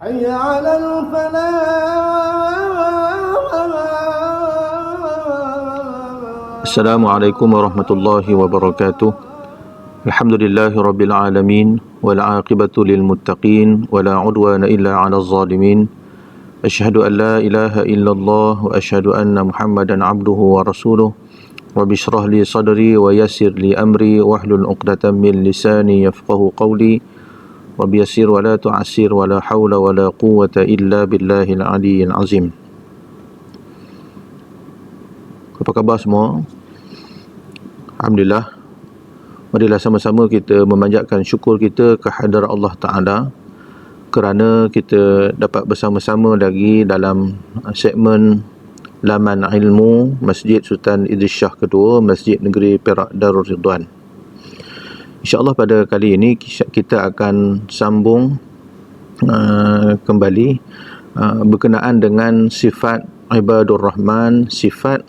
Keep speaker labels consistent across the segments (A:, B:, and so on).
A: حي على الفلاح.
B: Assalamualaikum warahmatullahi wabarakatuh. Alhamdulillahi rabbil alamin wal aqibatu lil muttaqin wala udwana illa 'alal zalimin. Asyhadu an la ilaha illallah wa asyhadu anna Muhammadan 'abduhu wa rasuluh. Rabbi shrah li sadri wa yassir li amri wahlul 'uqdatam min lisani yafqahu qawli. Rabbi yassir wa la tu'assir wa la haula wa la quwwata illa billahil aliyyil azim. Apa khabar semua? Alhamdulillah. Marilah sama-sama kita memanjatkan syukur kita kehadrat Allah Ta'ala kerana kita dapat bersama-sama lagi dalam segmen Laman Ilmu Masjid Sultan Idris Shah Kedua, Masjid Negeri Perak Darul Ridwan. InsyaAllah pada kali ini kita akan sambung kembali berkenaan dengan sifat Ibadur Rahman, sifat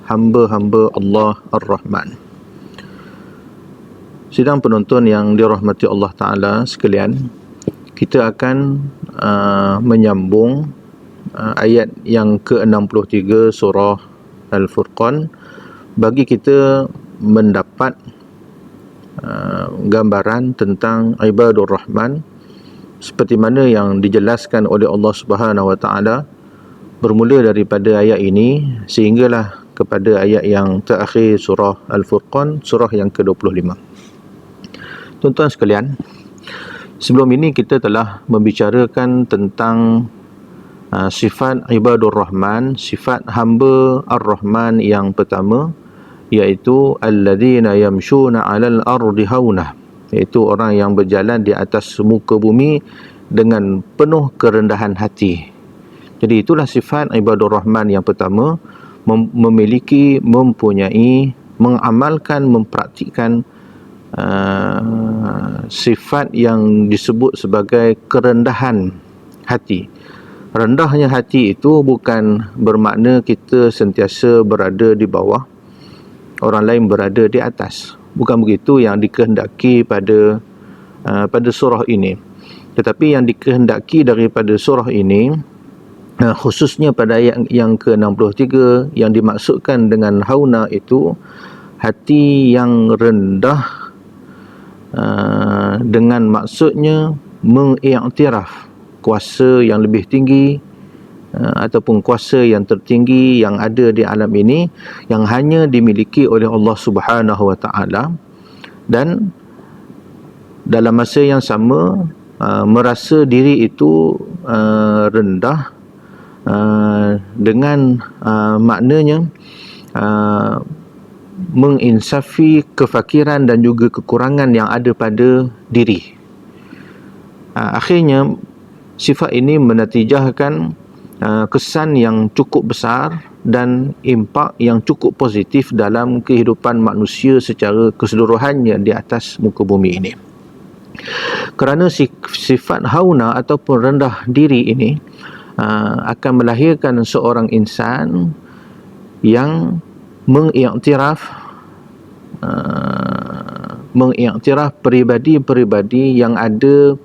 B: hamba-hamba Allah Ar-Rahman. Sidang penonton yang dirahmati Allah Ta'ala sekalian, kita akan menyambung ayat yang ke-63 surah Al-Furqan bagi kita mendapat gambaran tentang Ibadur Rahman seperti mana yang dijelaskan oleh Allah Subhanahu Wa Ta'ala bermula daripada ayat ini sehinggalah kepada ayat yang terakhir surah Al-Furqan, surah yang ke-25. Tuan-tuan sekalian, sebelum ini kita telah membicarakan tentang sifat Ibadur Rahman, sifat hamba Ar-Rahman yang pertama, iaitu alladzina yamshuna 'alal ardi hauna, iaitu orang yang berjalan di atas muka bumi dengan penuh kerendahan hati. Jadi itulah sifat Ibadur Rahman yang pertama, memiliki, mempunyai, mengamalkan, mempraktikkan sifat yang disebut sebagai kerendahan hati. Rendahnya hati itu bukan bermakna kita sentiasa berada di bawah, orang lain berada di atas. Bukan begitu yang dikehendaki pada surah ini. Tetapi yang dikehendaki daripada surah ini, khususnya pada ayat yang ke-63, yang dimaksudkan dengan hauna itu hati yang rendah, dengan maksudnya mengiktiraf kuasa yang lebih tinggi ataupun kuasa yang tertinggi yang ada di alam ini yang hanya dimiliki oleh Allah Subhanahu Wa Ta'ala, dan dalam masa yang sama merasa diri itu rendah, dengan maknanya menginsafi kefakiran dan juga kekurangan yang ada pada diri. Akhirnya sifat ini menatijahkan kesan yang cukup besar dan impak yang cukup positif dalam kehidupan manusia secara keseluruhannya di atas muka bumi ini. Kerana sifat hauna ataupun rendah diri ini akan melahirkan seorang insan yang mengiktiraf peribadi-peribadi yang ada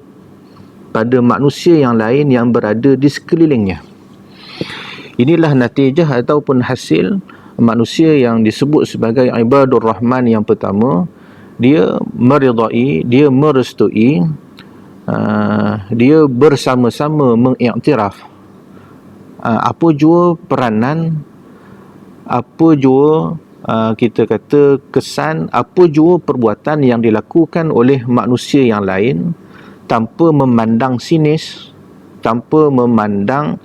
B: pada manusia yang lain yang berada di sekelilingnya. Inilah natijah ataupun hasil manusia yang disebut sebagai Ibadur Rahman yang pertama. Dia meridai, dia merestui, dia bersama-sama mengiktiraf apa jua peranan, apa jua kita kata kesan, apa jua perbuatan yang dilakukan oleh manusia yang lain, tanpa memandang sinis, tanpa memandang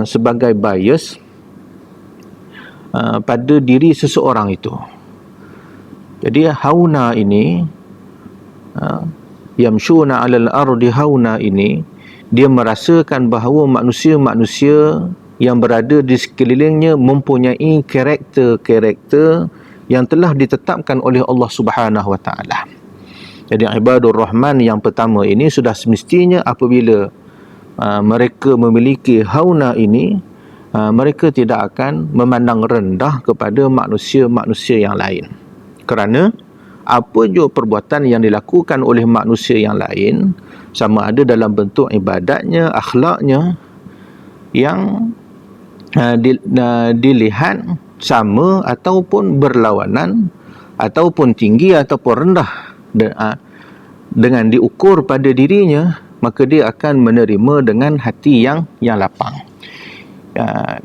B: sebagai bias pada diri seseorang itu. Jadi hauna ini, yamshuna 'alal ardi hauna ini, dia merasakan bahawa manusia-manusia yang berada di sekelilingnya mempunyai karakter-karakter yang telah ditetapkan oleh Allah Subhanahu Wa Ta'ala. Jadi Ibadur Rahman yang pertama ini sudah semestinya apabila mereka memiliki hauna ini, mereka tidak akan memandang rendah kepada manusia-manusia yang lain. Kerana apa jua perbuatan yang dilakukan oleh manusia yang lain, sama ada dalam bentuk ibadatnya, akhlaknya, yang dilihat sama ataupun berlawanan, ataupun tinggi ataupun rendah dengan diukur pada dirinya, maka dia akan menerima dengan hati yang lapang.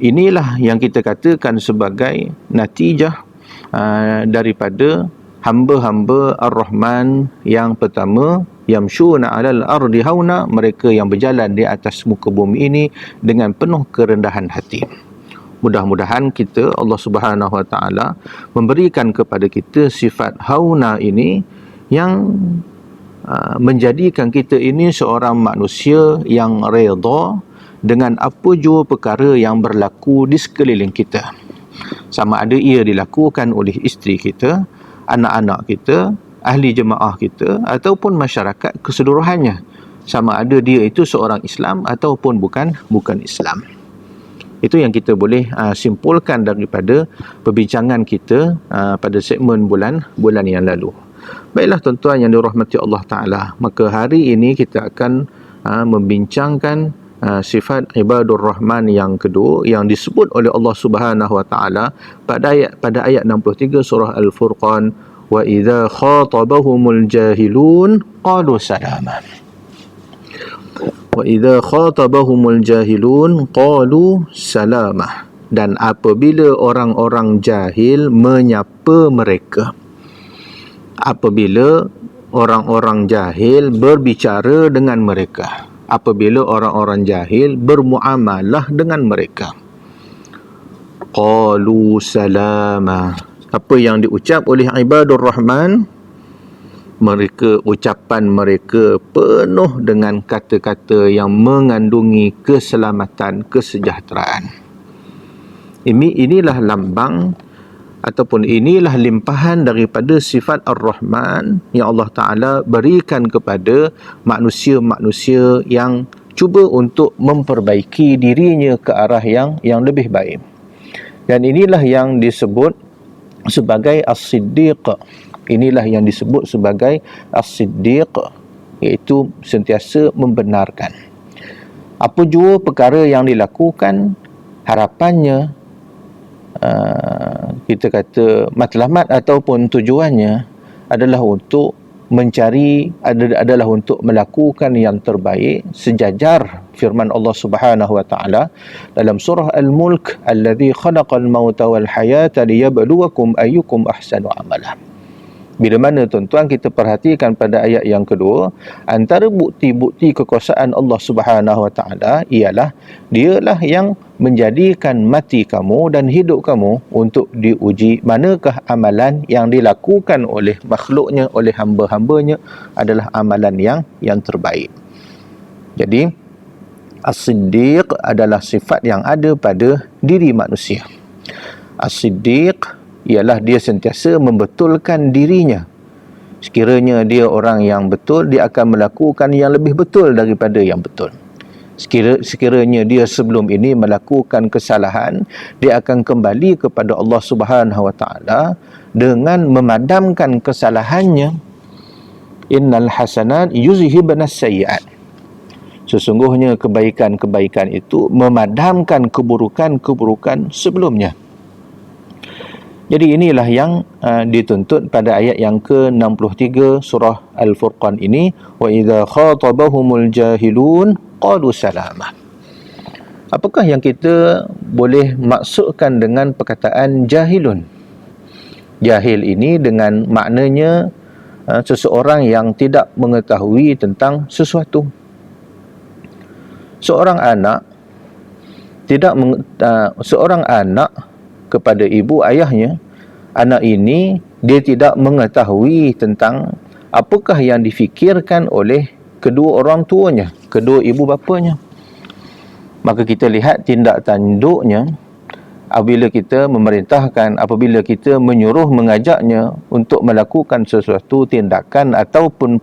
B: Inilah yang kita katakan sebagai natijah daripada hamba-hamba Ar-Rahman yang pertama, yamshuna 'alal ardi hauna, mereka yang berjalan di atas muka bumi ini dengan penuh kerendahan hati. Mudah-mudahan kita, Allah Subhanahu Wa Taala memberikan kepada kita sifat hauna ini yang menjadikan kita ini seorang manusia yang redha dengan apa jua perkara yang berlaku di sekeliling kita. Sama ada ia dilakukan oleh isteri kita, anak-anak kita, ahli jemaah kita, ataupun masyarakat keseluruhannya. Sama ada dia itu seorang Islam ataupun bukan Islam. Itu yang kita boleh simpulkan daripada perbincangan kita pada segmen bulan yang lalu. Baiklah tuan-tuan yang dirahmati Allah Ta'ala, maka hari ini kita akan membincangkan sifat ibadur rahman yang kedua yang disebut oleh Allah Subhanahu Wa Ta'ala pada ayat 63 surah Al-Furqan, wa idza khatabahumul jahilun qalu salama. Wa idza khatabahumul jahilun qalu salama. Dan apabila orang-orang jahil menyapa mereka, apabila orang-orang jahil berbicara dengan mereka, apabila orang-orang jahil bermuamalah dengan mereka, qalu salama. Apa yang diucap oleh ibadur rahman, mereka, ucapan mereka penuh dengan kata-kata yang mengandungi keselamatan, kesejahteraan. Inilah lambang ataupun inilah limpahan daripada sifat Ar-Rahman yang Allah Ta'ala berikan kepada manusia-manusia yang cuba untuk memperbaiki dirinya ke arah yang lebih baik. Dan inilah yang disebut sebagai As-Siddiq. Inilah yang disebut sebagai As-Siddiq, iaitu sentiasa membenarkan. Apa jua perkara yang dilakukan, harapannya, kita kata matlamat ataupun tujuannya adalah untuk mencari, adalah untuk melakukan yang terbaik sejajar firman Allah Subhanahu Wa Taala dalam surah Al-Mulk, alladzi khalaqal mauta wal hayata liyabluwakum ayyukum ahsanu amala. Bila mana tuan-tuan kita perhatikan pada ayat yang kedua, antara bukti-bukti kekuasaan Allah Subhanahu Wa Taala ialah dialah yang menjadikan mati kamu dan hidup kamu untuk diuji manakah amalan yang dilakukan oleh makhluknya, oleh hamba-hambanya adalah amalan yang terbaik. Jadi As-Siddiq adalah sifat yang ada pada diri manusia. As-Siddiq ialah dia sentiasa membetulkan dirinya. Sekiranya dia orang yang betul, dia akan melakukan yang lebih betul daripada yang betul. Sekiranya dia sebelum ini melakukan kesalahan, dia akan kembali kepada Allah Subhanahu Wa Taala dengan memadamkan kesalahannya. Innal hasanat yuzhibnas sayyi'at. Sesungguhnya kebaikan-kebaikan itu memadamkan keburukan-keburukan sebelumnya. Jadi inilah yang dituntut pada ayat yang ke-63 surah Al-Furqan ini, wa idza khatabahumul jahilun qalu salama. Apakah yang kita boleh maksudkan dengan perkataan jahilun? Jahil ini dengan maknanya seseorang yang tidak mengetahui tentang sesuatu. Seorang anak kepada ibu ayahnya, anak ini dia tidak mengetahui tentang apakah yang difikirkan oleh kedua orang tuanya, kedua ibu bapanya. Maka kita lihat tindak tanduknya apabila kita memerintahkan, apabila kita menyuruh, mengajaknya untuk melakukan sesuatu tindakan ataupun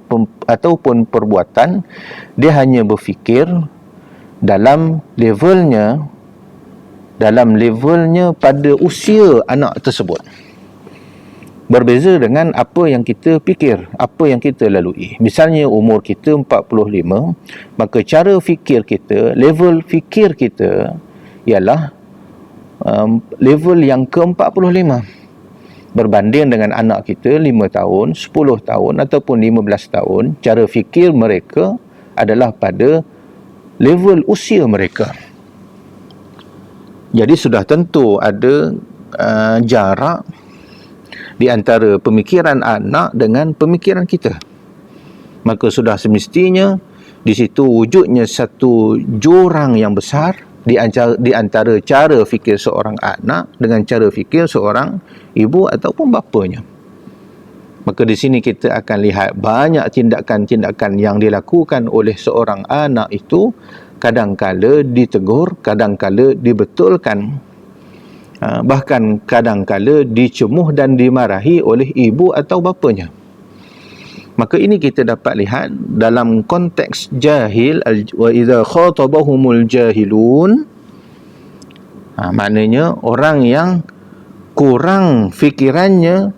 B: perbuatan, dia hanya berfikir dalam levelnya pada usia anak tersebut. berbeza dengan apa yang kita fikir, apa yang kita lalui. Misalnya umur kita 45, maka cara fikir kita, level fikir kita ialah level yang ke-45. Berbanding dengan anak kita 5 tahun, 10 tahun ataupun 15 tahun, cara fikir mereka adalah pada level usia mereka. Jadi sudah tentu ada jarak di antara pemikiran anak dengan pemikiran kita. Maka sudah semestinya di situ wujudnya satu jurang yang besar di antara cara fikir seorang anak dengan cara fikir seorang ibu ataupun bapanya. Maka di sini kita akan lihat banyak tindakan-tindakan yang dilakukan oleh seorang anak itu kadang-kala ditegur, kadang-kala dibetulkan, bahkan kadang-kala dicemuh dan dimarahi oleh ibu atau bapanya. Maka ini kita dapat lihat dalam konteks jahil, wa idza khatabahumul jahilun, maknanya orang yang kurang fikirannya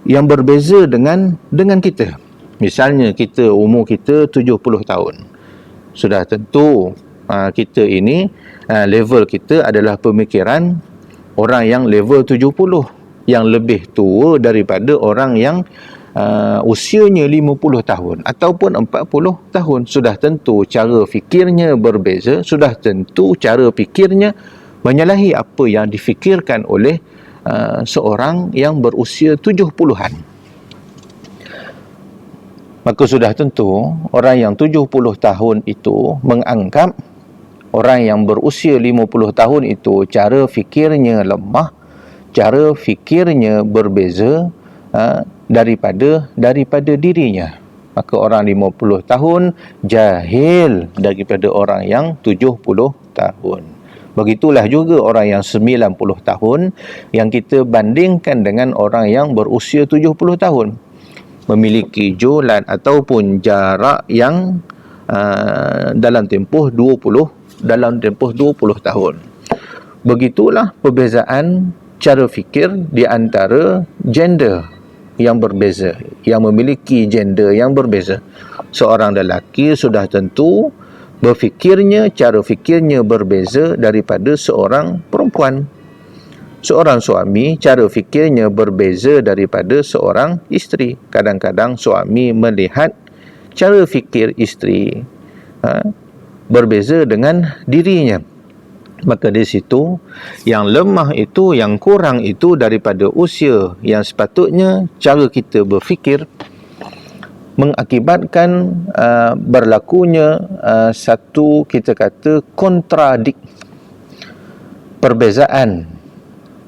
B: yang berbeza dengan kita. Misalnya kita umur kita 70 tahun. Sudah tentu kita ini level kita adalah pemikiran orang yang level 70, yang lebih tua daripada orang yang usianya 50 tahun ataupun 40 tahun. Sudah tentu cara fikirnya berbeza, sudah tentu cara fikirnya menyalahi apa yang difikirkan oleh seorang yang berusia 70-an. Maka sudah tentu orang yang 70 tahun itu menganggap orang yang berusia 50 tahun itu cara fikirnya lemah, cara fikirnya berbeza daripada dirinya. Maka orang 50 tahun jahil daripada orang yang 70 tahun. Begitulah juga orang yang 90 tahun yang kita bandingkan dengan orang yang berusia 70 tahun. Memiliki julan ataupun jarak yang dalam tempoh 20 tahun. Begitulah perbezaan cara fikir di antara gender yang berbeza, yang memiliki gender yang berbeza. Seorang lelaki sudah tentu berfikirnya, cara fikirnya berbeza daripada seorang perempuan. Seorang suami, cara fikirnya berbeza daripada seorang isteri. Kadang-kadang suami melihat cara fikir isteri berbeza dengan dirinya. Maka di situ yang lemah itu, yang kurang itu daripada usia yang sepatutnya cara kita berfikir mengakibatkan berlakunya satu, kita kata, kontradik, perbezaan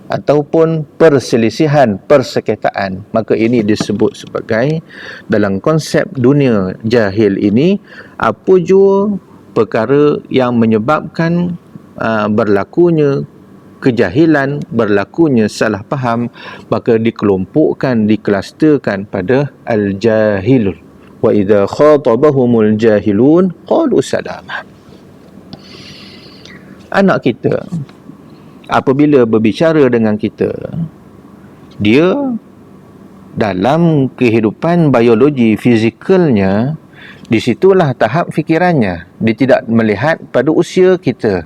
B: ataupun perselisihan, persekitaran. Maka ini disebut sebagai, dalam konsep dunia jahil ini, apa jua perkara yang menyebabkan berlakunya kejahilan, berlakunya salah faham, maka dikelompokkan, diklusterkan pada al-jahilun. Wa idza khatabahumul jahilun qalu salama. Anak kita apabila berbicara dengan kita, dia dalam kehidupan biologi fizikalnya, di situlah tahap fikirannya. Dia tidak melihat pada usia kita.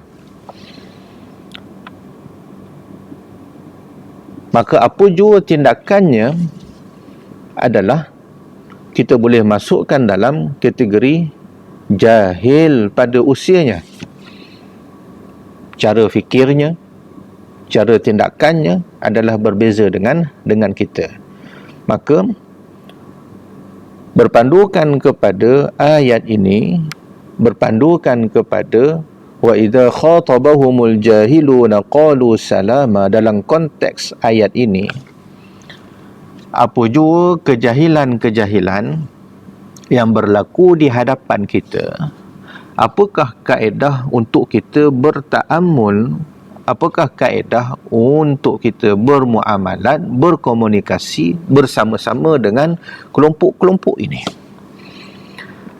B: Maka apa jua tindakannya adalah kita boleh masukkan dalam kategori jahil pada usianya. Cara fikirnya, cara tindakannya adalah berbeza dengan kita. Maka berpandukan kepada ayat ini, berpandukan kepada wa idza khatabahumul jahiluna qalu salama, dalam konteks ayat ini, apa jua kejahilan-kejahilan yang berlaku di hadapan kita, apakah kaedah untuk kita berta'ammul, apakah kaedah untuk kita bermuamalat, berkomunikasi bersama-sama dengan kelompok-kelompok ini?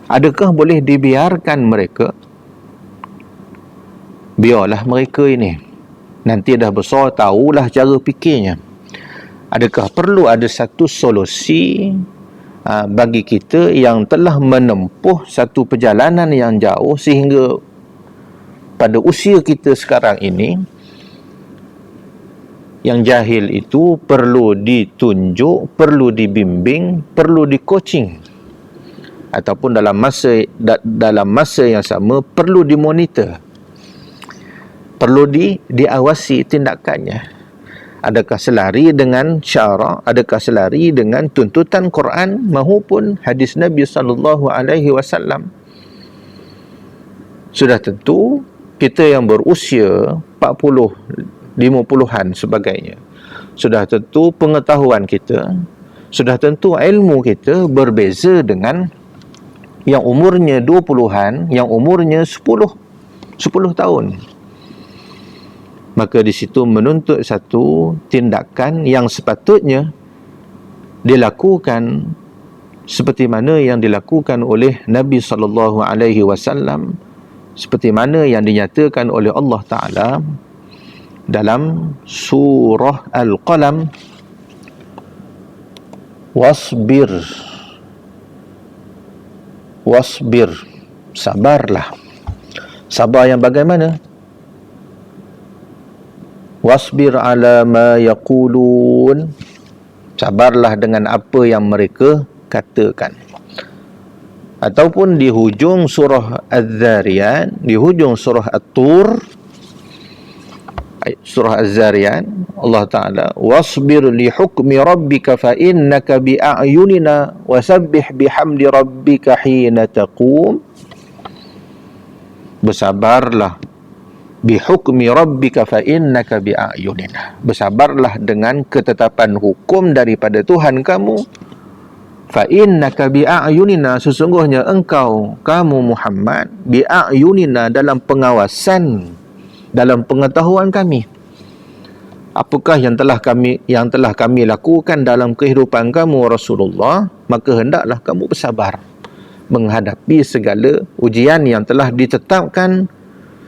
B: Adakah boleh dibiarkan mereka? Biarlah mereka ini nanti dah besar, tahulah cara fikirnya. Adakah perlu ada satu solusi bagi kita yang telah menempuh satu perjalanan yang jauh sehingga pada usia kita sekarang ini, yang jahil itu perlu ditunjuk, perlu dibimbing, perlu di-coaching, ataupun dalam masa yang sama perlu dimonitor, perlu diawasi tindakannya. Adakah selari dengan syarak, adakah selari dengan tuntutan Quran maupun hadis Nabi sallallahu alaihi wasallam. Sudah tentu kita yang berusia 40, 50-an sebagainya, sudah tentu pengetahuan kita, sudah tentu ilmu kita berbeza dengan yang umurnya 20-an, yang umurnya 10 tahun. Maka di situ menuntut satu tindakan yang sepatutnya dilakukan seperti mana yang dilakukan oleh Nabi sallallahu alaihi wasallam, seperti mana yang dinyatakan oleh Allah Taala dalam surah Al-Qalam, wasbir, sabarlah. Sabar yang bagaimana? Wasbir ala ma yaqulun, sabarlah dengan apa yang mereka katakan. Ataupun di hujung surah Az-Zariyat, di hujung surah At-Tur, surah Az-Zariyat, Allah Ta'ala, wasbir li hukmi rabbika fa innaka bi a'yunina wasabbih bihamdi rabbika hina taqum. Bersabarlah bihukmi rabbika fa innaka bi'ayunina, bersabarlah dengan ketetapan hukum daripada Tuhan kamu. Fa innaka bi'ayunina, sesungguhnya kamu Muhammad, bi'ayunina, dalam pengawasan, dalam pengetahuan kami. Apakah yang telah kami lakukan dalam kehidupan kamu Rasulullah, maka hendaklah kamu bersabar menghadapi segala ujian yang telah ditetapkan,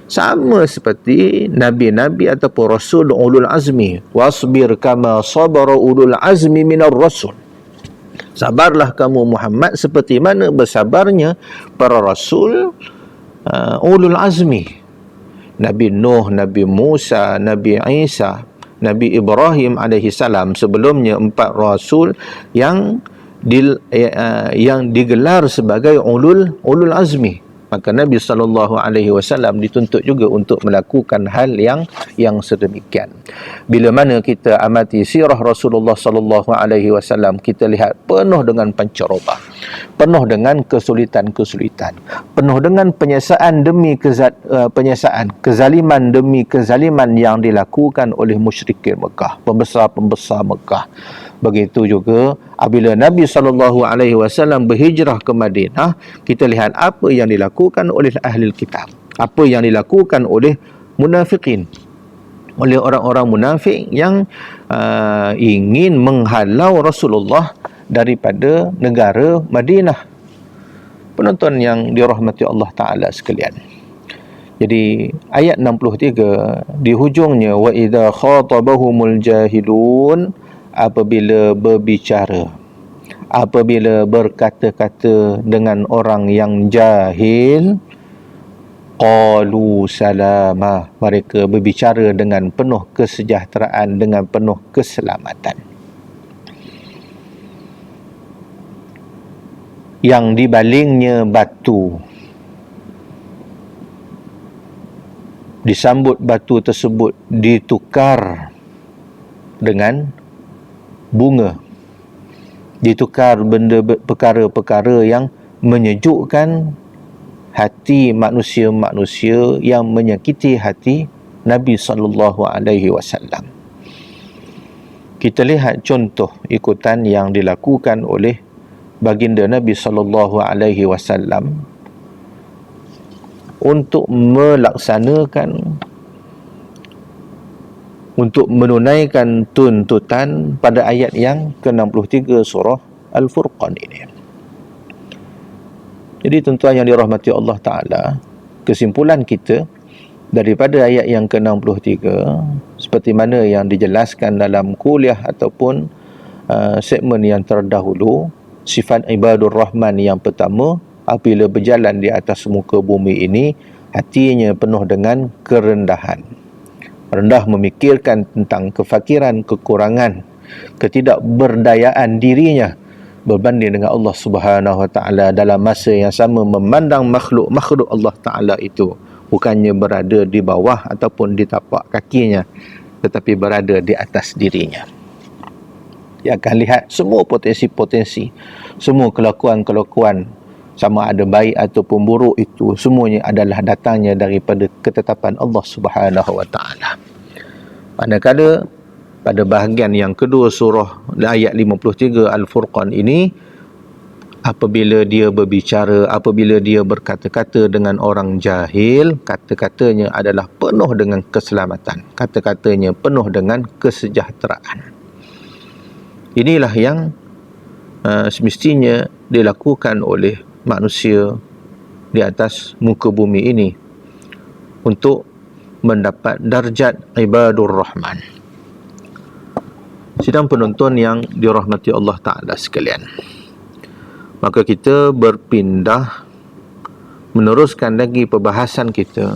B: sama seperti nabi-nabi ataupun rasul ulul azmi. Wasbir kama sabara ulul azmi minar rasul, sabarlah kamu Muhammad seperti mana bersabarnya para rasul ulul azmi, Nabi Nuh, Nabi Musa, Nabi Isa, Nabi Ibrahim alaihi salam. Sebelumnya 4 rasul yang digelar sebagai ulul azmi. Maka Nabi SAW dituntut juga untuk melakukan hal yang sedemikian. Bila mana kita amati sirah Rasulullah SAW, kita lihat penuh dengan pancaroba, penuh dengan kesulitan-kesulitan, penuh dengan penyesaan demi penyesaan, kezaliman demi kezaliman yang dilakukan oleh musyrikin Mekah, pembesar-pembesar Mekah. Begitu juga apabila Nabi SAW berhijrah ke Madinah, kita lihat apa yang dilakukan oleh ahli kitab, apa yang dilakukan oleh munafikin, oleh orang-orang munafik yang ingin menghalau Rasulullah daripada negara Madinah. Penonton yang dirahmati Allah Ta'ala sekalian, jadi ayat 63 di hujungnya, wa idza khatabahumul jahilun, apabila berbicara, apabila berkata-kata dengan orang yang jahil, qalu salama, mereka berbicara dengan penuh kesejahteraan, dengan penuh keselamatan. Yang dibalingnya batu, disambut batu tersebut ditukar dengan bunga, ditukar perkara-perkara yang menyejukkan hati manusia-manusia, yang menyakiti hati Nabi SAW. Kita lihat contoh ikutan yang dilakukan oleh baginda Nabi SAW untuk melaksanakan, untuk menunaikan tuntutan pada ayat yang ke-63 surah Al-Furqan ini. Jadi tuan-tuan yang dirahmati Allah Ta'ala, kesimpulan kita daripada ayat yang ke-63 seperti mana yang dijelaskan dalam kuliah ataupun segmen yang terdahulu, sifat ibadur rahman yang pertama, apabila berjalan di atas muka bumi ini, hatinya penuh dengan kerendahan, rendah memikirkan tentang kefakiran, kekurangan, ketidakberdayaan dirinya berbanding dengan Allah Subhanahu Wa Taala. Dalam masa yang sama memandang makhluk Allah Taala itu bukannya berada di bawah ataupun di tapak kakinya, tetapi berada di atas dirinya. Dia akan lihat semua potensi-potensi, semua kelakuan-kelakuan, sama ada baik ataupun buruk, itu semuanya adalah datangnya daripada ketetapan Allah Subhanahu Wa Taala. Manakala pada bahagian yang kedua surah ayat 53 Al-Furqan ini, apabila dia berbicara, apabila dia berkata-kata dengan orang jahil, kata-katanya adalah penuh dengan keselamatan, kata-katanya penuh dengan kesejahteraan. Inilah yang semestinya dilakukan oleh manusia di atas muka bumi ini untuk mendapat darjat ibadur rahman. Sidang penonton yang dirahmati Allah Ta'ala sekalian, maka kita berpindah meneruskan lagi perbahasan kita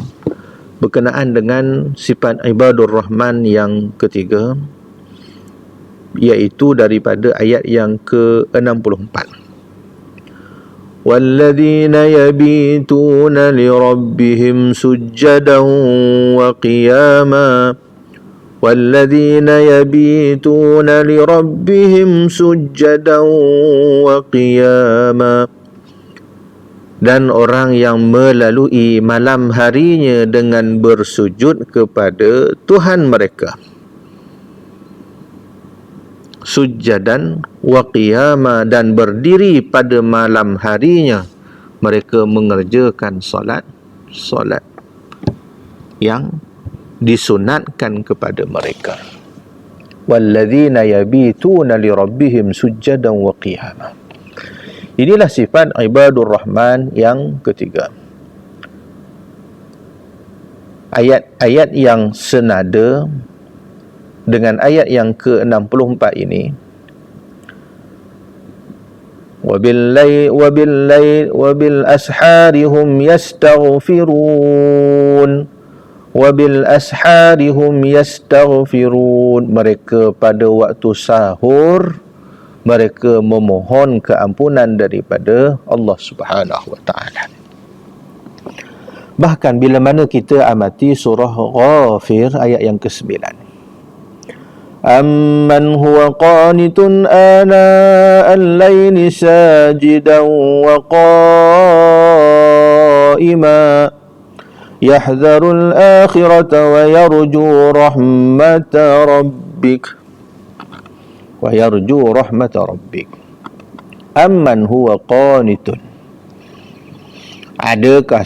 B: berkenaan dengan sifat ibadur rahman yang ketiga, iaitu daripada ayat yang ke-64. وَالَّذِينَ يَبِيتُونَ لِرَبِّهِمْ سُجَّدًا وَقِيَامًا وَالَّذِينَ يَبِيتُونَ لِرَبِّهِمْ سُجَّدًا وَقِيَامًا. Dan orang yang melalui malam harinya dengan bersujud kepada Tuhan mereka, sujjadan wa qiyama, dan berdiri pada malam harinya mereka mengerjakan solat yang disunatkan kepada mereka. Walladzina yabituna li rabbihim sujjadan wa qiyama. Inilah sifat ibadur rahman yang ketiga. Ayat-ayat yang senada dengan ayat yang ke-64 ini, wabil ashari hum yastaghfirun, mereka pada waktu sahur mereka memohon keampunan daripada Allah Subhanahu Wa Taala. Bahkan bila mana kita amati surah Ghafir ayat yang ke-9, أَمَّنْ هُوَ قَانِتٌ آنَاءَ اللَّيْلِ سَاجِدًا وَقَائِمًا يَحْذَرُ الْآخِرَةَ وَيَرْجُو رَحْمَةَ رَبِّكَ أَمَّنْ هُوَ قَانِتٌ. Adakah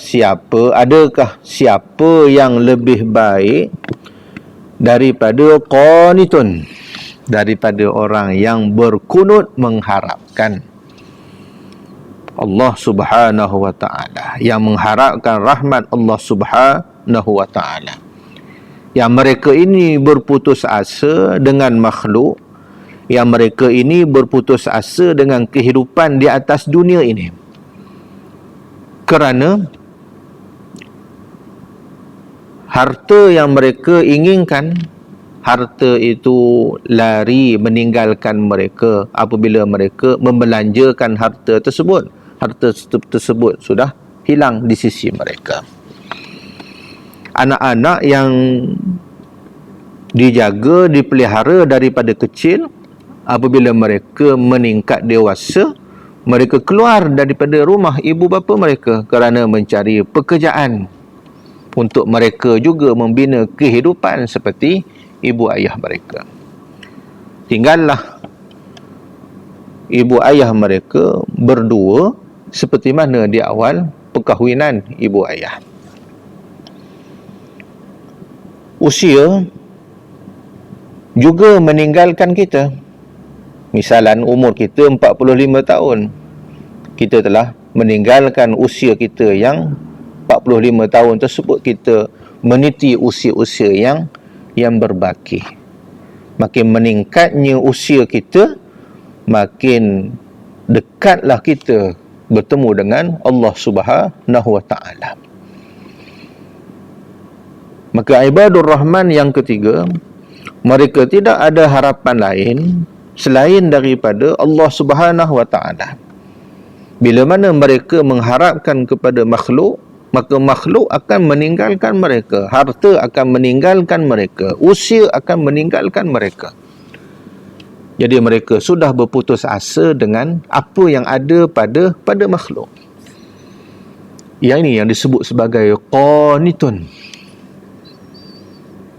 B: siapa yang lebih baik daripada qanitun, daripada orang yang berkunut mengharapkan Allah Subhanahu Wa Taala, yang mengharapkan rahmat Allah Subhanahu Wa Taala, yang mereka ini berputus asa dengan makhluk, yang mereka ini berputus asa dengan kehidupan di atas dunia ini, kerana harta yang mereka inginkan, harta itu lari meninggalkan mereka apabila mereka membelanjakan harta tersebut. Harta tersebut sudah hilang di sisi mereka. Anak-anak yang dijaga, dipelihara daripada kecil, apabila mereka meningkat dewasa, mereka keluar daripada rumah ibu bapa mereka kerana mencari pekerjaan untuk mereka juga membina kehidupan seperti ibu ayah mereka. Tinggallah ibu ayah mereka berdua seperti mana di awal perkahwinan ibu ayah. Usia juga meninggalkan kita. Misalan umur kita 45 tahun, kita telah meninggalkan usia kita yang 45 tahun tersebut, kita meniti usia-usia yang yang berbaki. Makin meningkatnya usia kita, makin dekatlah kita bertemu dengan Allah Subhanahu wa taala. Maka ibadur rahman yang ketiga, mereka tidak ada harapan lain selain daripada Allah Subhanahu wa taala. Bila mana mereka mengharapkan kepada makhluk, maka makhluk akan meninggalkan mereka, harta akan meninggalkan mereka, usia akan meninggalkan mereka. Jadi mereka sudah berputus asa dengan apa yang ada pada makhluk. Yang ini yang disebut sebagai qanitun.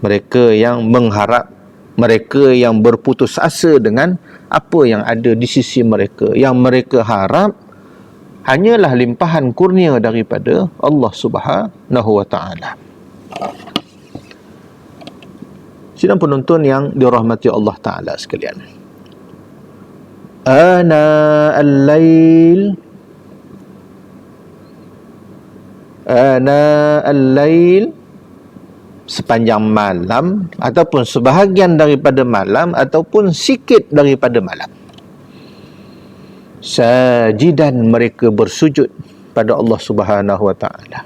B: Mereka yang mengharap, mereka yang berputus asa dengan apa yang ada di sisi mereka. Yang mereka harap hanyalah limpahan kurnia daripada Allah Subhanahu wa taala. Sidang penonton yang dirahmati Allah taala sekalian. Ana al-lail sepanjang malam ataupun sebahagian daripada malam ataupun sikit daripada malam. Sajidan, mereka bersujud pada Allah Subhanahu wa taala.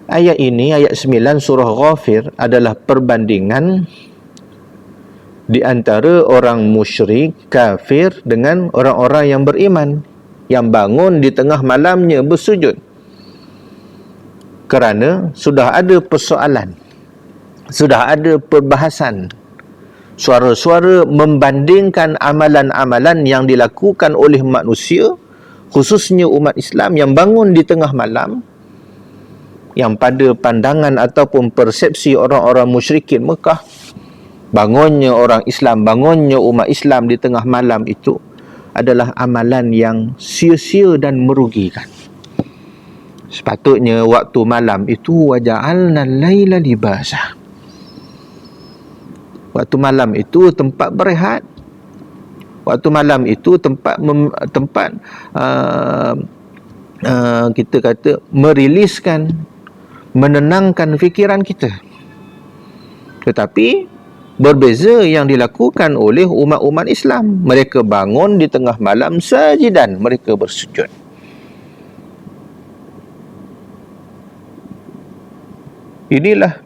B: Ayat ini, ayat 9 surah Ghafir adalah perbandingan di antara orang musyrik, kafir dengan orang-orang yang beriman, yang bangun di tengah malamnya bersujud. Kerana sudah ada persoalan, sudah ada perbahasan, suara-suara membandingkan amalan-amalan yang dilakukan oleh manusia, khususnya umat Islam yang bangun di tengah malam, yang pada pandangan ataupun persepsi orang-orang musyrikin Mekah, bangunnya orang Islam, bangunnya umat Islam di tengah malam itu adalah amalan yang sia-sia dan merugikan. Sepatutnya waktu malam itu waja'alna al-laila libasa. Waktu malam itu tempat berehat. Waktu malam itu tempat kita kata meriliskan, menenangkan fikiran kita. Tetapi berbeza yang dilakukan oleh umat-umat Islam. Mereka bangun di tengah malam sajidan, mereka bersujud. Inilah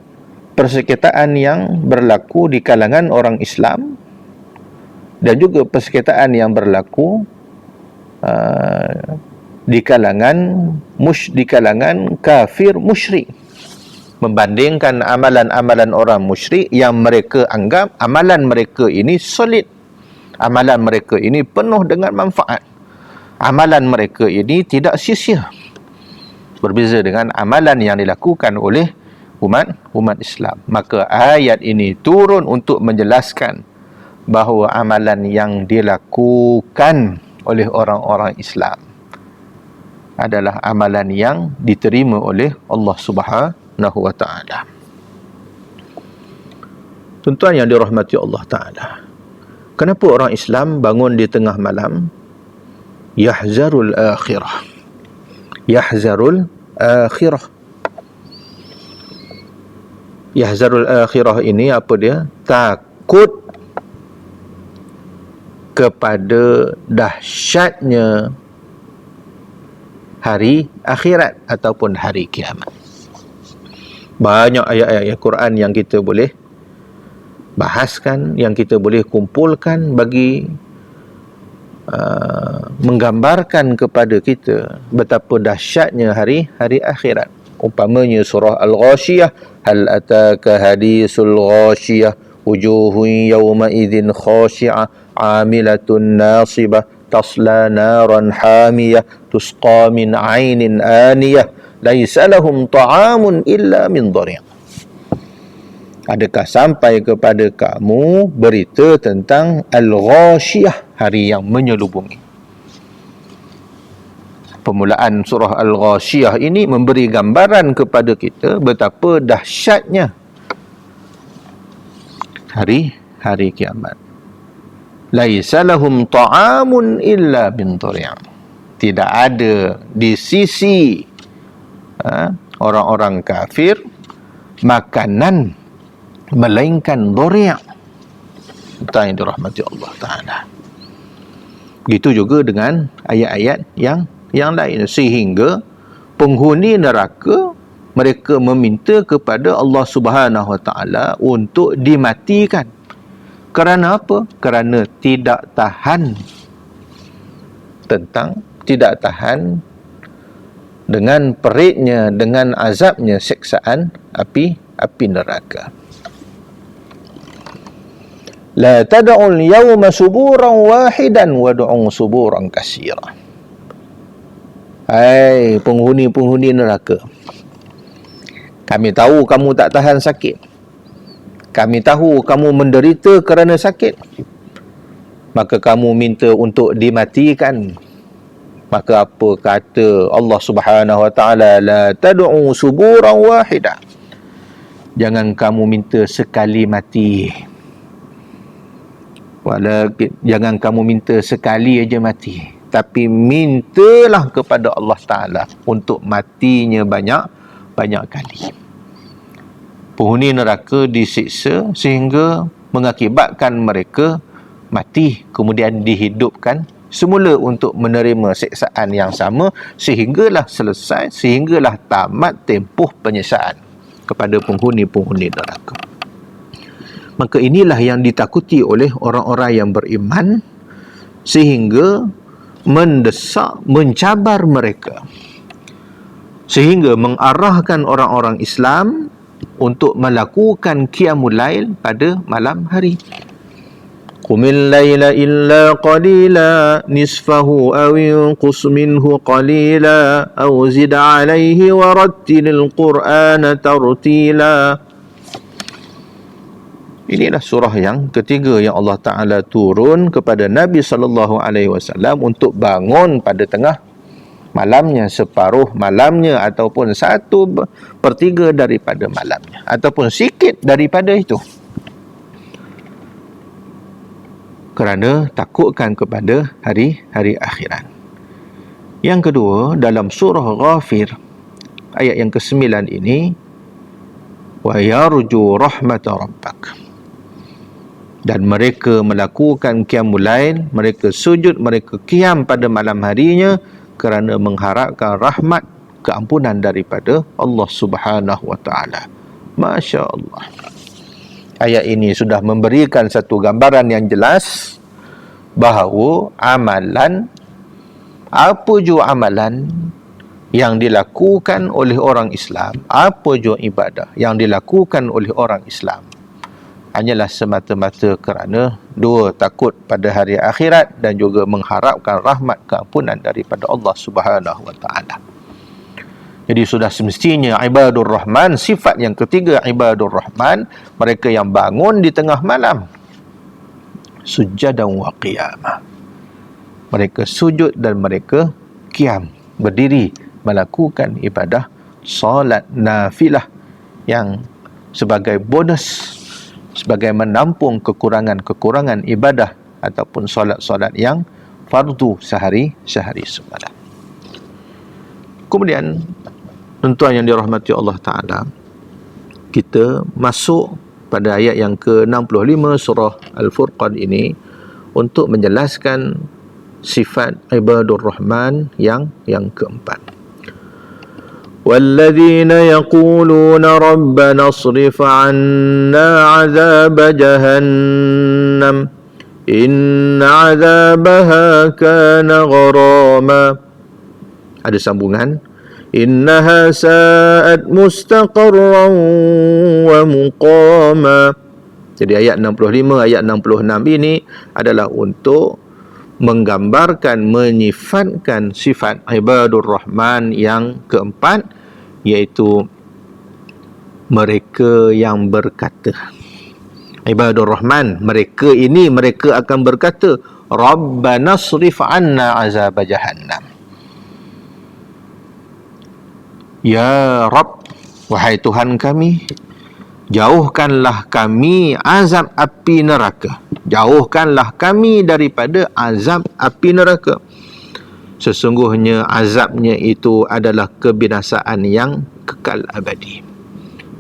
B: persekitaran yang berlaku di kalangan orang Islam dan juga persekitaran yang berlaku di kalangan kafir musyrik. Membandingkan amalan-amalan orang musyrik yang mereka anggap amalan mereka ini solid, amalan mereka ini penuh dengan manfaat, amalan mereka ini tidak sia-sia. Berbeza dengan amalan yang dilakukan oleh umat Islam. Maka ayat ini turun untuk menjelaskan bahawa amalan yang dilakukan oleh orang-orang Islam adalah amalan yang diterima oleh Allah Subhanahu wa taala. Tuan-tuan yang dirahmati Allah taala, kenapa orang Islam bangun di tengah malam? Yahzarul akhirah. Yahzarul akhirah. Yahzarul akhirah ini apa dia? Takut kepada dahsyatnya hari akhirat ataupun hari kiamat. Banyak ayat-ayat Quran yang kita boleh bahaskan, yang kita boleh kumpulkan bagi menggambarkan kepada kita betapa dahsyatnya hari akhirat. Umpamanya surah Al-Ghashiyah, hal ataka hadisul ghashiyah wujuhun yawma idzin khashi'ah amilatun nasibah tasla naran hamiyah tusqa min 'ainin aniyah laisa lahum ta'amun illa min dhari'. Adakah sampai kepada kamu berita tentang Al-Ghashiyah, hari yang menyelubungi? Permulaan surah Al-Ghashiyah ini memberi gambaran kepada kita betapa dahsyatnya hari kiamat. Laisa lahum ta'amun illa min dhari'. Tidak ada di sisi orang-orang kafir makanan, melainkan dhari'. Tuan yang dirahmati Allah Ta'ala. Begitu juga dengan ayat-ayat yang lain, sehingga penghuni neraka mereka meminta kepada Allah Subhanahu Wa Ta'ala untuk dimatikan. Kerana apa? Kerana tidak tahan dengan peritnya, dengan azabnya siksaan api neraka. La tad'ul yawma suburan wahidan wad'u suburan katsira. Hai penghuni-penghuni neraka, kami tahu kamu tak tahan sakit. Kami tahu kamu menderita kerana sakit. Maka kamu minta untuk dimatikan. Maka apa kata Allah Subhanahu Wa Ta'ala? La tad'u suburan wahidan. Jangan kamu minta sekali mati. Jangan kamu minta sekali aja mati, tapi mintalah kepada Allah Ta'ala untuk matinya banyak kali. Penghuni neraka disiksa sehingga mengakibatkan mereka mati, kemudian dihidupkan semula untuk menerima siksaan yang sama, sehinggalah selesai, sehinggalah tamat tempoh penyiksaan kepada penghuni-penghuni neraka. Maka inilah yang ditakuti oleh orang-orang yang beriman, sehingga mendesak, mencabar mereka, sehingga mengarahkan orang-orang Islam untuk melakukan qiyamul lail pada malam hari. Qumil laila illa qalila nisfahu aw inqus minhu qalila aw zid alayhi warattilil qur'ana tartila. Inilah surah yang ketiga yang Allah Ta'ala turun kepada Nabi SAW untuk bangun pada tengah malamnya, separuh malamnya, ataupun 1/3 daripada malamnya, ataupun sikit daripada itu, kerana takutkan kepada hari akhirat. Yang kedua, dalam surah Ghafir ayat yang ke-9 ini, wa yarju rahmata rabbak, dan mereka melakukan qiyamul lail, mereka sujud, mereka qiyam pada malam harinya kerana mengharapkan rahmat, keampunan daripada Allah Subhanahu Wa Ta'ala. Masya Allah. Ayat ini sudah memberikan satu gambaran yang jelas bahawa amalan, apa jua amalan yang dilakukan oleh orang Islam, apa jua ibadah yang dilakukan oleh orang Islam, hanyalah semata-mata kerana dua, takut pada hari akhirat, dan juga mengharapkan rahmat, keampunan daripada Allah Subhanahu Wa Ta'ala. Jadi sudah semestinya ibadur rahman, sifat yang ketiga ibadur rahman, mereka yang bangun di tengah malam sujadan wa qiyamah, mereka sujud dan mereka qiyam, berdiri melakukan ibadah solat nafilah yang sebagai bonus, sebagai menampung kekurangan-kekurangan ibadah ataupun solat-solat yang fardu sehari semalam. Kemudian, tuan-tuan yang dirahmati Allah Ta'ala, kita masuk pada ayat yang ke-65 surah Al-Furqan ini untuk menjelaskan sifat ibadur rahman yang keempat. وَالَّذِينَ يَقُولُونَ رَبَّنَا اصْرِفْ عَنَّا عَذَابَ جَهَنَّمَ إِنَّ عَذَابَهَا كَانَ غَرَامًا. Ada sambungan. إِنَّهَا سَاءَتْ مُسْتَقَرًّا وَمُقَامًا. Jadi ayat 65, ayat 66 ini adalah untuk menggambarkan, menyifatkan sifat ibadur rahman yang keempat, iaitu mereka yang berkata, ibadur rahman, mereka ini, mereka akan berkata, Rabbana srif anna azab jahannam. Ya Rabb, wahai Tuhan kami, jauhkanlah kami azab api neraka. Jauhkanlah kami daripada azab api neraka. Sesungguhnya azabnya itu adalah kebinasaan yang kekal abadi.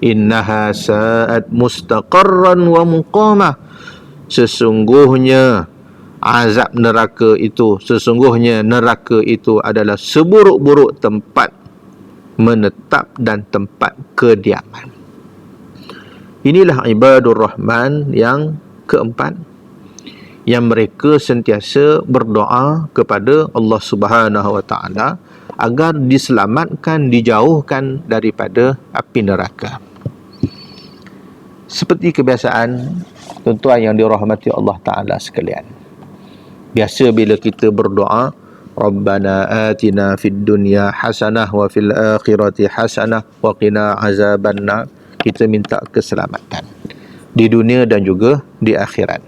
B: innaha sa'at mustaqarran wa muqamah. Sesungguhnya azab neraka itu, sesungguhnya neraka itu adalah seburuk-buruk tempat menetap dan tempat kediaman. Inilah ibadur rahman yang keempat, yang mereka sentiasa berdoa kepada Allah Subhanahu wa taala agar diselamatkan, dijauhkan daripada api neraka. Seperti kebiasaan tuan-tuan yang dirahmati Allah taala sekalian, biasa bila kita berdoa, Rabbana atina fid dunya hasanah wa fil akhirati hasanah wa qina azabannar, kita minta keselamatan di dunia dan juga di akhirat.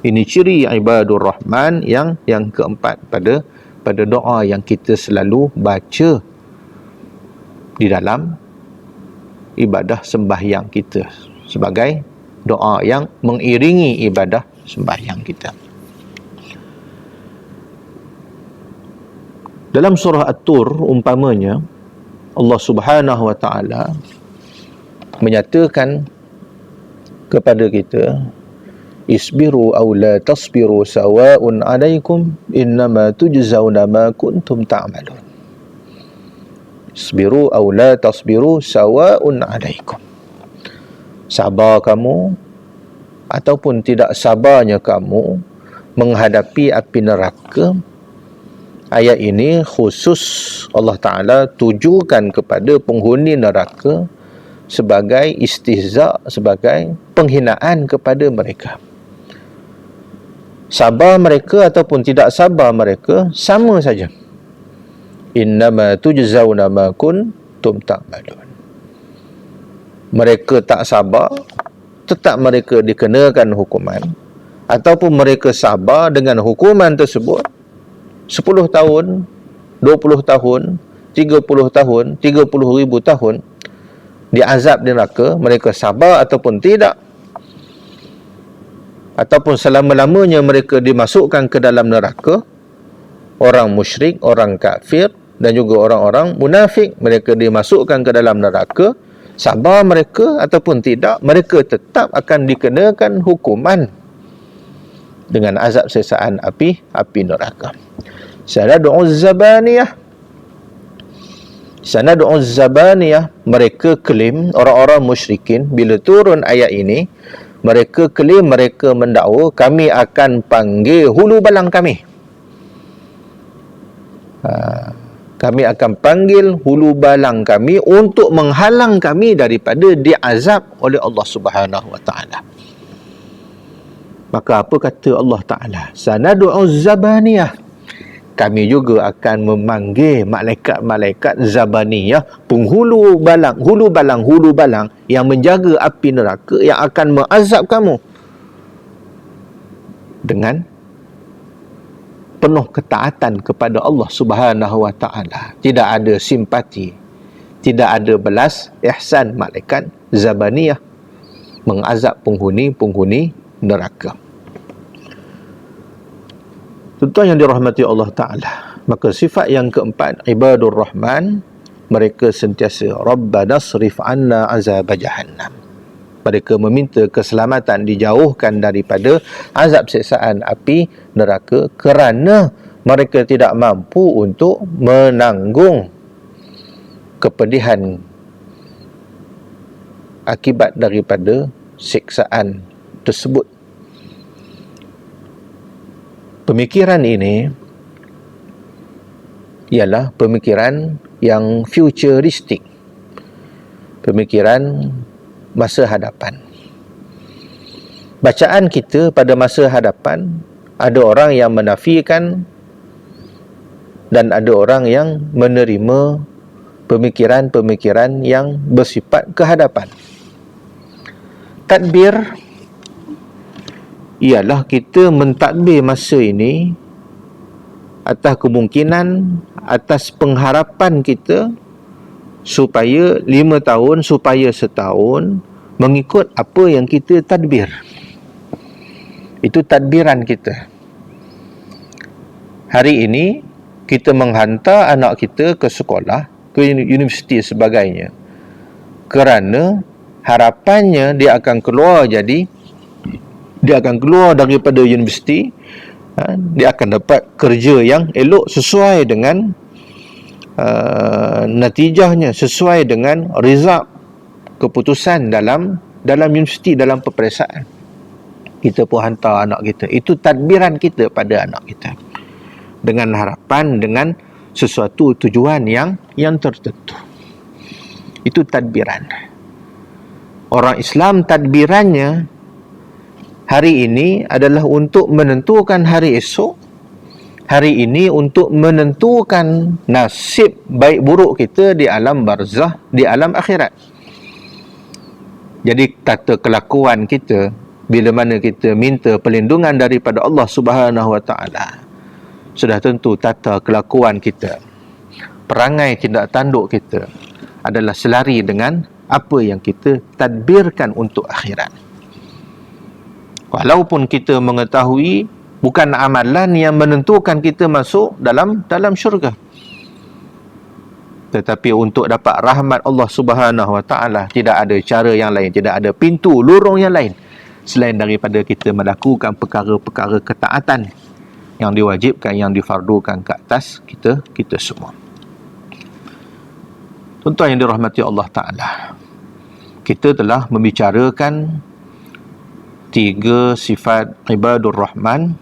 B: Ini ciri ibadur rahman yang keempat pada doa yang kita selalu baca di dalam ibadah sembahyang kita, sebagai doa yang mengiringi ibadah sembahyang kita. Dalam surah At-Tur umpamanya, Allah Subhanahu wa taala menyatakan kepada kita, isbiru aw la tasbiru sawa'un 'alaikum innama tujzauna ma kuntum ta'malun. Isbiru aw la tasbiru sawa'un 'alaikum. Sabar kamu ataupun tidak sabarnya kamu menghadapi api neraka. Ayat ini khusus Allah Ta'ala tujukan kepada penghuni neraka sebagai istihza, sebagai penghinaan kepada mereka. Sabar mereka ataupun tidak sabar mereka sama saja. Innama tujzauna ma kuntum ta'malun. Mereka tak sabar, tetap mereka dikenakan hukuman, ataupun mereka sabar dengan hukuman tersebut 10 tahun, 20 tahun, 30 tahun, 30,000 tahun diazab di neraka, mereka sabar ataupun tidak, ataupun selama-lamanya mereka dimasukkan ke dalam neraka, orang musyrik, orang kafir dan juga orang-orang munafik, mereka dimasukkan ke dalam neraka, sabar mereka ataupun tidak, mereka tetap akan dikenakan hukuman dengan azab sesaan api neraka. Sanad'uz zabaniyah, mereka klaim, orang-orang musyrikin bila turun ayat ini, mereka klaim, mereka mendakwa, kami akan panggil hulu balang kami. Kami akan panggil hulu balang kami untuk menghalang kami daripada diazab oleh Allah Subhanahu wa taala. Maka apa kata Allah Taala? Sanad'uz zabaniyah, kami juga akan memanggil malaikat-malaikat zabaniyah, penghulu balang, hulu balang yang menjaga api neraka, yang akan mengazab kamu dengan penuh ketaatan kepada Allah Subhanahu wa taala. Tidak ada simpati, tidak ada belas ihsan malaikat zabaniyah mengazab penghuni neraka. Tuan-tuan yang dirahmati Allah Ta'ala, maka sifat yang keempat, ibadur rahman, mereka sentiasa Rabbana srif anna azab jahannam. Mereka meminta keselamatan, dijauhkan daripada azab siksaan api neraka, kerana mereka tidak mampu untuk menanggung kepedihan akibat daripada siksaan tersebut. Pemikiran ini ialah pemikiran yang futuristik, pemikiran masa hadapan. Bacaan kita pada masa hadapan, ada orang yang menafikan dan ada orang yang menerima pemikiran-pemikiran yang bersifat kehadapan. Tadbir ialah kita mentadbir masa ini atas kemungkinan, atas pengharapan kita supaya 5 tahun, supaya setahun, mengikut apa yang kita tadbir. Itu tadbiran kita. Hari ini kita menghantar anak kita ke sekolah, ke universiti sebagainya, kerana harapannya dia akan keluar daripada universiti, dia akan dapat kerja yang elok sesuai dengan natijahnya, sesuai dengan result keputusan dalam universiti, dalam peperiksaan. Kita pun hantar anak kita. Itu tadbiran kita pada anak kita, dengan harapan, dengan sesuatu tujuan yang tertentu. Itu tadbiran. Orang Islam tadbirannya hari ini adalah untuk menentukan hari esok, hari ini untuk menentukan nasib baik buruk kita di alam barzah, di alam akhirat. Jadi tata kelakuan kita, bila mana kita minta perlindungan daripada Allah Subhanahu Wa Taala, sudah tentu tata kelakuan kita, perangai tindak tanduk kita adalah selari dengan apa yang kita tadbirkan untuk akhirat. Walaupun kita mengetahui bukan amalan yang menentukan kita masuk dalam syurga, tetapi untuk dapat rahmat Allah Subhanahu Wa Taala, tidak ada cara yang lain, tidak ada pintu lorong yang lain selain daripada kita melakukan perkara-perkara ketaatan yang diwajibkan, yang difardukan ke atas kita semua. Tuan-tuan yang dirahmati Allah Ta'ala, kita telah membicarakan 3 sifat ibadur Rahman,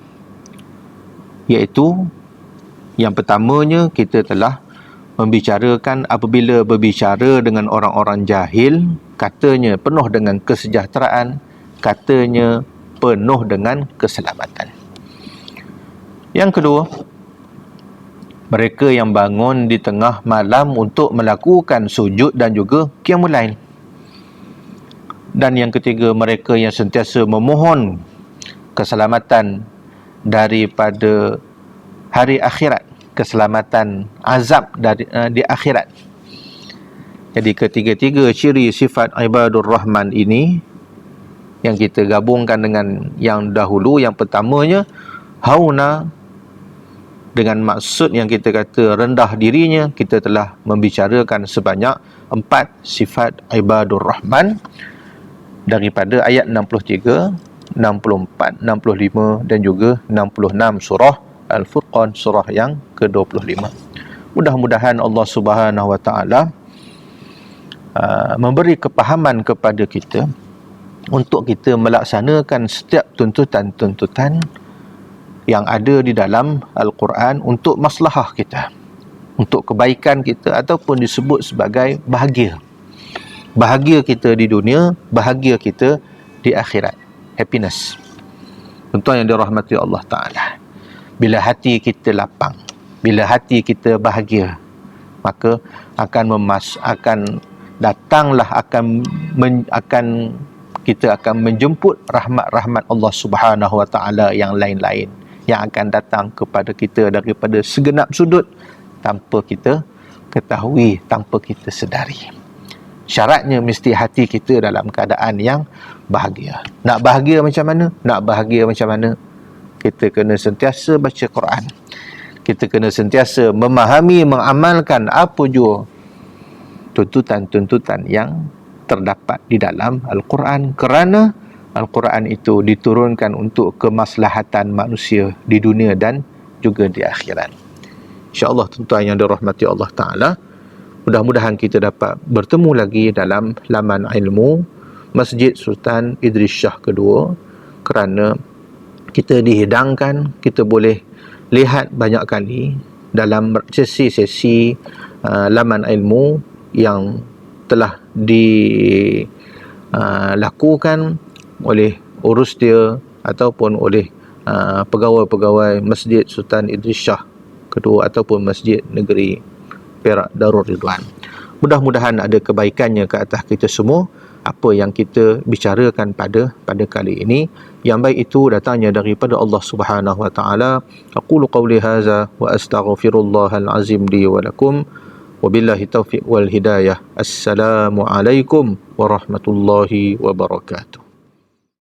B: iaitu yang pertamanya kita telah membicarakan apabila berbicara dengan orang-orang jahil, katanya penuh dengan kesejahteraan, katanya penuh dengan keselamatan. Yang kedua, mereka yang bangun di tengah malam untuk melakukan sujud dan juga qiyamul lail. Dan yang ketiga, mereka yang sentiasa memohon keselamatan daripada hari akhirat, keselamatan azab di akhirat. Jadi ketiga-tiga ciri sifat ibadur Rahman ini yang kita gabungkan dengan yang dahulu. Yang pertamanya hauna, dengan maksud yang kita kata rendah dirinya, kita telah membicarakan sebanyak 4 sifat ibadur Rahman daripada ayat 63, 64, 65 dan juga 66 surah Al-Furqan, surah yang ke-25. Mudah-mudahan Allah Subhanahu Wa Taala memberi kepahaman kepada kita untuk kita melaksanakan setiap tuntutan-tuntutan yang ada di dalam Al-Quran untuk maslahah kita, untuk kebaikan kita, ataupun disebut sebagai bahagia. Bahagia kita di dunia, bahagia kita di akhirat. Happiness. Tuan-tuan yang dirahmati Allah Ta'ala, bila hati kita lapang, bila hati kita bahagia, maka kita akan menjemput rahmat-rahmat Allah Subhanahu Wa Taala yang lain-lain, yang akan datang kepada kita daripada segenap sudut tanpa kita ketahui, tanpa kita sedari. Syaratnya mesti hati kita dalam keadaan yang bahagia. Nak bahagia macam mana? Nak bahagia macam mana? Kita kena sentiasa baca Quran. Kita kena sentiasa memahami, mengamalkan apa jua tuntutan-tuntutan yang terdapat di dalam Al-Quran, kerana Al-Quran itu diturunkan untuk kemaslahatan manusia di dunia dan juga di akhirat. InsyaAllah tuan-tuan yang dirahmati Allah Ta'ala, mudah-mudahan kita dapat bertemu lagi dalam laman ilmu Masjid Sultan Idris Shah kedua, kerana kita dihidangkan, kita boleh lihat banyak kali dalam sesi-sesi laman ilmu yang telah dilakukan oleh urus dia ataupun oleh pegawai-pegawai Masjid Sultan Idris Shah kedua ataupun Masjid Negeri Perak Darul Ridwan. Mudah-mudahan ada kebaikannya ke atas kita semua apa yang kita bicarakan pada kali ini. Yang baik itu datangnya daripada Allah Subhanahu Wa Taala. Aqulu qawli hadza wa astaghfirullahal azim li wa lakum. Wabillahi taufiq wal hidayah. Assalamualaikum warahmatullahi wabarakatuh.